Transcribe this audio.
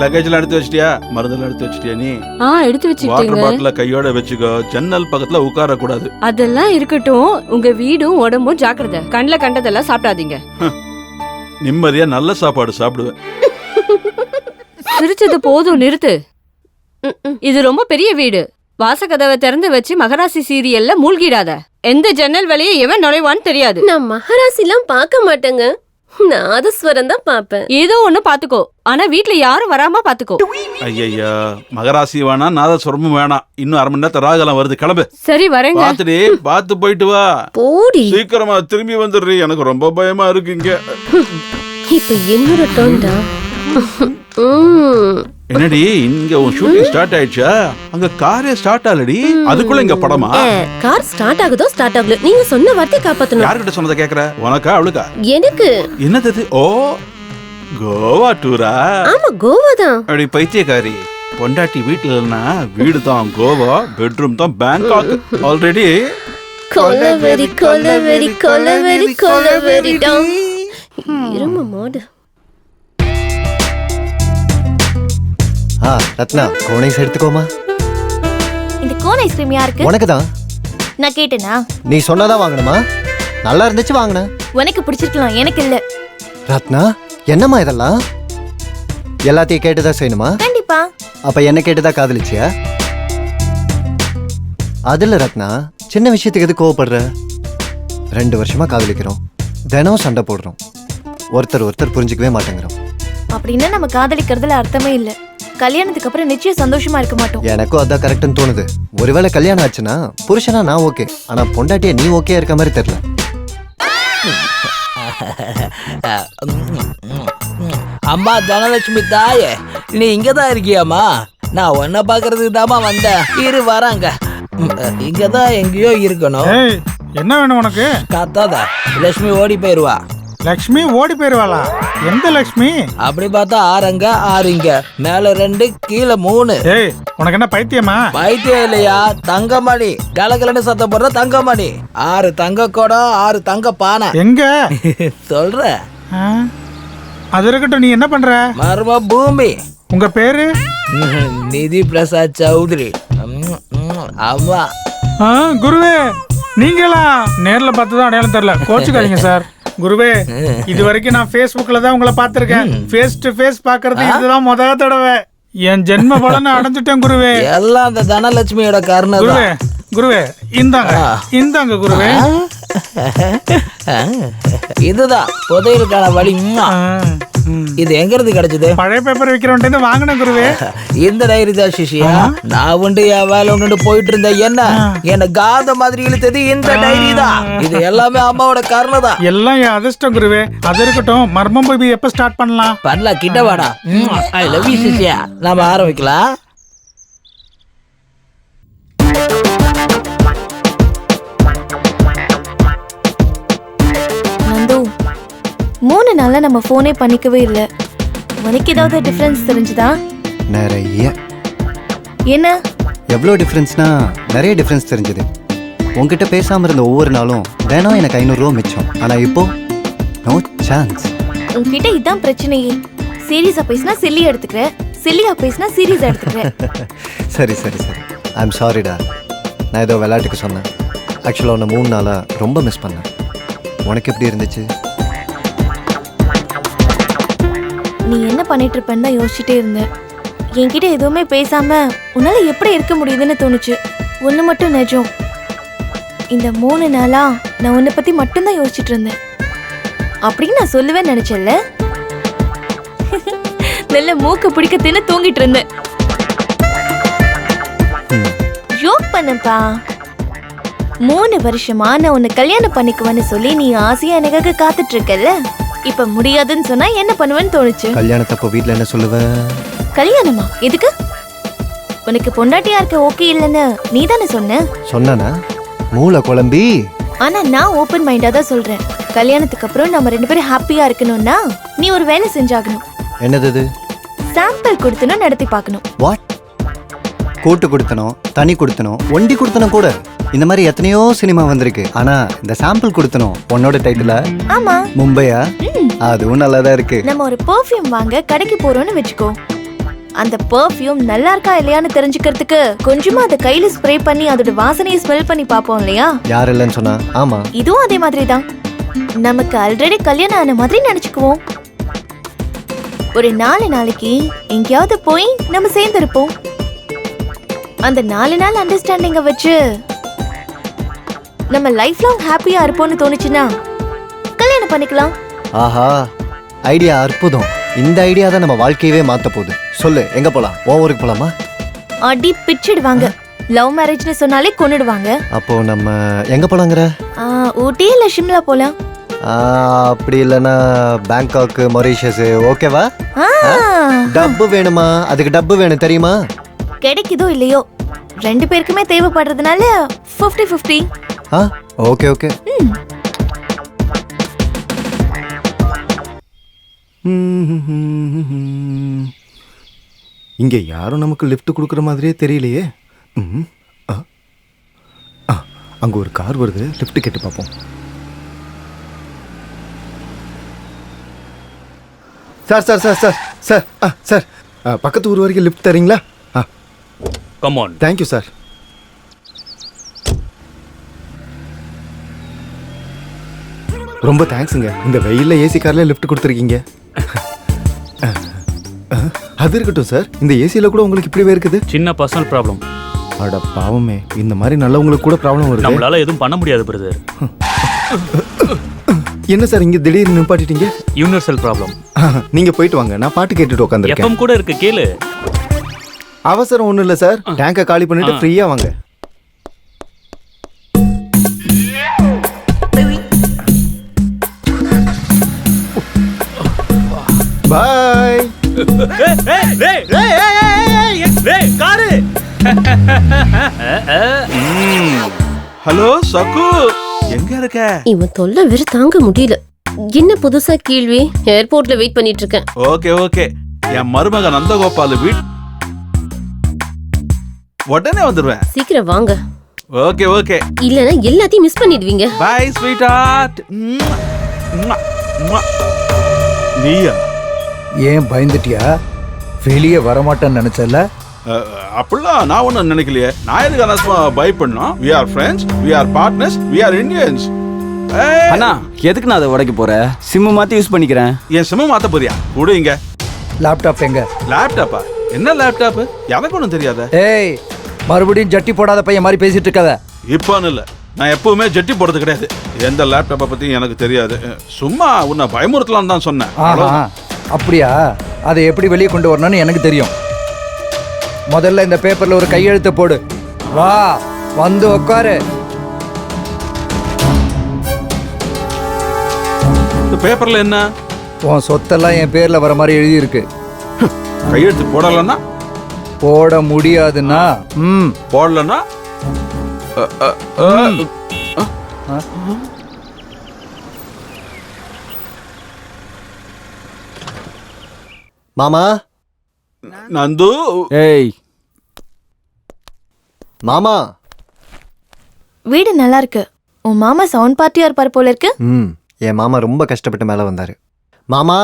லக்கேஜ்லாம் எடுத்து வச்சிட்டியா? மருந்தெல்லாம் எடுத்து வச்சிட்டியா நீ? எடுத்து வாட்டர் வச்சிட்டீங்க. பாட்டில கையோட வச்சுக்கோ. ஜன்னல் பக்கத்துல உட்கார கூடாது. அதெல்லாம் இருக்கட்டும். உங்க வீடும் உடம்பும் ஜாக்கிரதை. கண்ணுல கண்டதெல்லாம் சாப்பிடாதீங்க. நிம்மதியா நல்ல சாப்பாடு சாப்பிடுவேன். சிரிச்சது போதும், நிறுத்து. இது ரொம்ப பெரிய வீடு. வாசக்கதவை திறந்து வச்சு மகராசி சீரியல்ல மூழ்கிடாத. எந்த ஜன்னல் வழியே எவன் நுழைவான்னு தெரியாது. நான் மகராசிலாம் பார்க்க மாட்டேங்க. நாதஸ்வரம் தான் பாப்பேன். ஏதோ ஒண்ணு பாத்துக்கோ. ஆனா வீட்ல யாரும் வராம பாத்துக்கோ. ஐயா, மகராசி வேணாம், நாதஸ்வரமும் வேணாம். இன்னும் 1/2 மணி நேரத்துல ராகலாம் வருது. கிளம்பு. சரி வரேங்க. பாத்துடி, பாத்து போயிட்டு வா. போடி. சீக்கிரமா திரும்பி வந்துடுறீ. எனக்கு ரொம்ப பயமா இருக்கு இங்க. இப்ப என்னோட டோன்டா. என்னடி இங்க உன் ஷூட்டிங் ஸ்டார்ட் ஆயிடுச்சா? அங்க காரே ஸ்டார்ட் ஆலடி. அதுக்குள்ள இங்க படமா? கார் ஸ்டார்ட் ஆகுதோ ஸ்டார்ட் ஆகல. நீங்க சொன்ன வார்த்தை காப்பாத்தணும். யார்கிட்ட சொன்னதை கேக்குற? உனக்கா அவளுக்கா? எனக்கு. என்னது? ஓ, கோவா டூரா? ஆமா, கோவா தான். அப்படி பைத்தியக்காரி. பொண்டாட்டி வீட்டுல இல்லைன்னா வீடு தான் கோவா, பெட்ரூம் தான் பேங்காக். ஆல்ரெடி கொலவெறி கொலவெறி கொலவெறி கொலவெறி டாம். இரும மாடு. ரத்னா, கோன் ஐஸ் எடுத்துக்கோமா. இந்த கோன் ஐஸ்கிரீம் யாருக்கு? உனக்கு தான். நான் கேட்டேனா? நீ சொன்னதான் வாங்கணுமா? நல்லா இருந்துச்சு வாங்கின. உனக்கு பிடிச்சிருக்கலாம், எனக்கு இல்ல. ரத்னா, என்னம்மா இதெல்லாம்? எல்லாத்தையும் கேட்டுதான் செய்யணுமா? கண்டிப்பா. அப்ப என்ன கேட்டுதான் காதலிச்சியா? அதுல ரத்னா, சின்ன விஷயத்துக்கு எது கோவப்படுற? 2 வருஷமா காதலிக்கிறோம், தினம் சண்டை போடுறோம், ஒருத்தர் புரிஞ்சுக்கவே மாட்டேங்கிறோம். அப்படின்னா நம்ம காதலிக்கிறதுல அர்த்தமே இல்ல. கல்யாணத்துக்கு அப்புறம் நிச்சயம் சந்தோஷமா இருக்க மாட்டோம். எனக்கும் அதான் கரெக்ட்னு தோணுது. ஒருவேளை கல்யாணம் ஆச்சுன்னா புருஷனா நான் ஓகே, ஆனா பொண்டாட்டியா நீ ஓகே இருக்க மாதிரி தெரியல. அம்மா தனலட்சுமி தாயே, நீ இங்கதான் இருக்கியாமா? நான் உன்னை பாக்குறதுக்கு தாமா வந்தேன். இரு வராங்க. இங்கதான் எங்கேயோ இருக்கணும். என்ன வேணும் உனக்கு? கத்தாதா, லட்சுமி ஓடி போயிருவா. லக்ஷ்மி ஓடி போயிருவாளா? எந்த லக்ஷ்மி? அப்படி பார்த்தா 6 அங்க 6 இங்க, மேல 2 கீழே 3. ஏய், உனக்கு என்ன பைத்தியமா? பைத்தியம் இல்லையா, தங்கமணி. கலகலன்னு சத்தம் போடுற தங்கமணி. 6 தங்க குடம், 6 தங்க பானை. எங்க சொல்ற? அது இருக்கட்டும், நீ என்ன பண்ற? மர்ம பூமி. உங்க பேரு? நிதி பிரசாத் சௌத்ரி. ஆமா. குருவே, நீங்களா? நேர்ல பார்த்ததும் அடையாளம் தெரியல, கோச்சுக்காதீங்க சார். குருவே, இது வரைக்கும் நான் Facebookல தான் உங்களை பார்த்திருக்கேன். ஃபேஸ் டு ஃபேஸ் பாக்குறது இதுதான் முதல் தடவை. என் ஜென்ம பலனை அடைஞ்சிட்டேன் குருவே. எல்லாம் அந்த தனலட்சுமியோட கருணை. குருவே, குருவே, இந்தாங்க குருவே. இதுதான் புதையலுக்கான வழி. இது எங்க இருந்து கிடைச்சது? பழைய பேப்பர் விக்கிறவன்ட்டு வாங்கின குருவே. இந்த டைரி தான் சிஷியா. நான் உண்டு என் வேலை ஒன்று போயிட்டு இருந்தேன். என்ன காந்த மாதிரி இழுத்தது இந்த டைரி தான். இது எல்லாமே அம்மாவோட கருணை தான். எல்லாம் என் அதிர்ஷ்டம் குருவே. அது இருக்கட்டும், மர்மம் போய் எப்ப ஸ்டார்ட் பண்ணலாம்? பண்ணலாம், கிட்ட வாடா. ஐ லவ் யூ சிஷியா. நாம ஆரம்பிக்கலாம். நந்து, 3 நாளா நம்ம போனே பண்ணிக்கவே இல்லை. உனக்கு ஏதாவது டிஃபரன்ஸ் தெரிஞ்சுதா? நிறைய. என்ன? எவ்வளோ டிஃபரன்ஸ்னா நிறைய டிஃபரன்ஸ் தெரிஞ்சது. உங்ககிட்ட பேசாம இருந்த ஒவ்வொரு நாளும் தினம் எனக்கு 500 ரூபா மிச்சம். ஆனா இப்போ நோ சான்ஸ். உன்கிட்ட இதான் பிரச்சனையே. சீரியஸா பேசினா சில்லியா எடுத்துக்கிற, சில்லியா பேசினா சீரியஸா எடுத்துக்கிற. சரி ஐ எம் சாரிடா. நான் ஏதோ விளையாட்டுக்கு சொன்னேன். ஆக்சுவலாக உன்னை 3 நாளா ரொம்ப மிஸ் பண்ணேன். உனக்கு எப்படி இருந்துச்சு? நீ என்ன பண்ணிட்டு இருப்பேன்னு தான் யோசிச்சுட்டே இருந்தேன். என்கிட்ட எதுவுமே பேசாம உன்னால எப்படி இருக்க முடியுதுன்னு தோணுச்சு. ஒன்று மட்டும் நிஜம், இந்த 3 நாளா நான் உன்னை பத்தி மட்டும்தான் யோசிச்சுட்டு இருந்தேன் அப்படின்னு நான் சொல்லுவேன்னு நினைச்சேன்ல. நல்ல மூக்கு பிடிக்க தின்னு தூங்கிட்டு இருந்தேன். ஜோக் பண்ணப்பா. 3 வருஷமா நான் உன்னை கல்யாணம் பண்ணிக்குவேன்னு சொல்லி நீ ஆசையா எனக்காக காத்துட்டு இருக்கல. இப்ப முடியாதுன்னு சொன்னா என்ன பண்ணுவேன்னு தோணுச்சு. கல்யாணத்தப்போ வீட்ல என்ன சொல்லுவ? கல்யாணமா? எதுக்கு? உனக்கு பொண்டாட்டியா இருக்க ஓகே இல்லைன்னு நீ தானே சொன்னா மூளை குழம்பி. ஆனா நான் ஓபன் மைண்டா தான் சொல்றேன். கல்யாணத்துக்கு அப்புறம் நம்ம 2 பேரும் ஹாப்பியா இருக்கணும்னா நீ ஒரு வேலை செஞ்சாகணும். என்னது? சாம்பிள் கொடுத்தனும் நடத்தி பார்க்கணும். வாட்? கூட்டு கொடுத்தனும், தனி கொடுத்தனும், ஒண்டி கொடுத்தனும் கூட. இந்த மாதிரி எத்தனையோ சினிமா வந்திருக்கு. ஆனா இந்த சாம்பிள் கொடுத்தனும் உன்னோட டைட்டில்? ஆமா, மும்பையா? அதுவும் நல்லாதான் இருக்கு. நம்ம ஒரு பெர்ஃப்யூம் வாங்க கடைக்கு போறோம்னு வெச்சுக்கோ. அந்த பெர்ஃப்யூம் நல்லா இருக்கா இல்லையான்னு தெரிஞ்சுக்கிறதுக்கு கொஞ்சமா அதை கையில ஸ்ப்ரே பண்ணி அதோட வாசனையை ஸ்மெல் பண்ணி பார்ப்போம் இல்லையா? யார் இல்லைன்னு சொன்னா? ஆமா. இதுவும் அதே மாதிரி தான். நமக்கு ஆல்ரெடி கல்யாணம் ஆன மாதிரி நினைச்சுக்குவோம். ஒரு 4 நாளைக்கு எங்கேயாவது போய் நம்ம சேர்ந்திருப்போம். அந்த 4 நாள் அண்டர்ஸ்டாண்டிங்க வச்சு நம்ம லைஃப் லாங் ஹாப்பியா இருப்போம்னு தோணுச்சுன்னா கல்யாணம் பண்ணிக்கலாம். ஆஹா, ஐடியா அற்புதம். இந்த ஐடியா தான் நம்ம வாழ்க்கையவே மாத்த போகுது. சொல்லு, எங்க போலாம்? ஊருக்கு போலாமா? அடி பிச்சிடுவாங்க. லவ் மேரேஜ்னு சொன்னாலே கொன்னுடுவாங்க. அப்போ நம்ம எங்க போலாங்கிற? ஊட்டி இல்ல ஷிம்லா போலாம். அப்படி இல்லைன்னா பேங்காக், மொரீஷியஸ், ஓகேவா? டப்பு வேணுமா? அதுக்கு டப்பு வேணும் தெரியுமா? கிடைக்குதோ இல்லையோ 2 பேருக்குமே தேவைப்படுறதுனால 50-50. Okay okay. இங்க யாரும் நமக்கு லிஃப்ட் கொடுக்குற மாதிரியே தெரியலையே. அங்க ஒரு கார் வருது, லிஃப்ட் கேட்டு பார்ப்போம். Sir sir sir sir sir sir பக்கத்து ஊர் வரைக்கும் லிஃப்ட் தரீங்களா? Come on. Thank you sir. ரொம்ப தேங்க்ஸுங்க. இந்த வெயில்ல ஏசி கார்ல லிஃப்ட் கொடுத்துருக்கீங்க. அது இருக்கட்டும் சார், இந்த ஏசியில கூட உங்களுக்கு இப்படிவே இருக்குது? சின்ன பர்சனல் ப்ராப்ளம். அட பாவமே, இந்த மாதிரி நல்லவங்களுக்கு கூட ப்ராப்ளம் வருது. நம்மளால எதுவும் பண்ண முடியாது பிரதர். என்ன சார் இங்க திடீர்னு நிப்பாட்டிட்டீங்க? Universal problem. நீங்க போயிட்டு வாங்க, நான் பாட்டு கேட்டுட்டு உட்காந்துருக்கேன். எஃப்எம் கூட இருக்கு, கேளு. அவசரம் ஒண்ணும் இல்ல சார், டேங்கை காலி பண்ணிட்டு ஃப்ரீயா வாங்க. பாய். ஹலோ சகு, எங்க இருக்க? இவன் தொல்லை வேற தாங்க முடியல. என்ன புதுசா கேள்வி? ஏர்போர்ட்ல வெயிட் பண்ணிட்டு இருக்கேன். Okay okay. என் மருமக நந்தகோபால் வீட் உடனே வந்துடுவேன். சீக்கிரம் வாங்க. Okay okay. இல்லனா எல்லாத்தையும் மிஸ் பண்ணிடுவீங்க. Bye sweetheart. நீயா? ஏன் பயந்துட்டியா? வெளியே வரமாட்டேன்னு நினைச்சல? அப்படிலாம் நான் ஒன்றும் நினைக்கலையே. நான் எதுக்கு அனாசமா பை பண்ணோம்? we are friends, we are partners, we are Indians. அண்ணா, எதுக்கு நான் அதை உடைக்க போறேன்? சிம்மு மாத்தி யூஸ் பண்ணிக்கிறேன். என் சிம்மு மாத்த போறியா? கூட இங்க. லேப்டாப் எங்க? லேப்டாப்பா? என்ன லேப்டாப்? எனக்கு ஒன்றும் தெரியாத. ஏய், மறுபடியும் ஜட்டி போடாத பையன் மாதிரி பேசிட்டு இருக்காத. இப்போன்னு இல்லை, நான் எப்பவுமே ஜட்டி போடுறது கிடையாது. எந்த லேப்டாப்பை பத்தி எனக்கு தெரியாது. சும்மா உன்னை பயமுறுத்தலாம் தான் சொன்னேன். அப்படியா? அதை எப்படி வெளியே கொண்டு வரணும்னு எனக்கு தெரியும். முதல்ல இந்த பேப்பர்ல ஒரு கையெழுத்து போடு. வா, வந்து உட்காரு. இந்த பேப்பர்ல என்ன? உன் சொத்தெல்லாம் என் பேர்ல வர மாதிரி எழுதி இருக்கு. கையெழுத்து போடலன்னா? போட முடியாதுன்னா? போடலன்னா? மாமா. நந்து. ஏய் மாமா. வீடு நல்லா இருக்கு. உன் மாமா சவுண்ட் பார்ட்டியா இருப்பார் போல இருக்கு. என் மாமா ரொம்ப கஷ்டப்பட்டு மேல வந்தாரு. மாமா.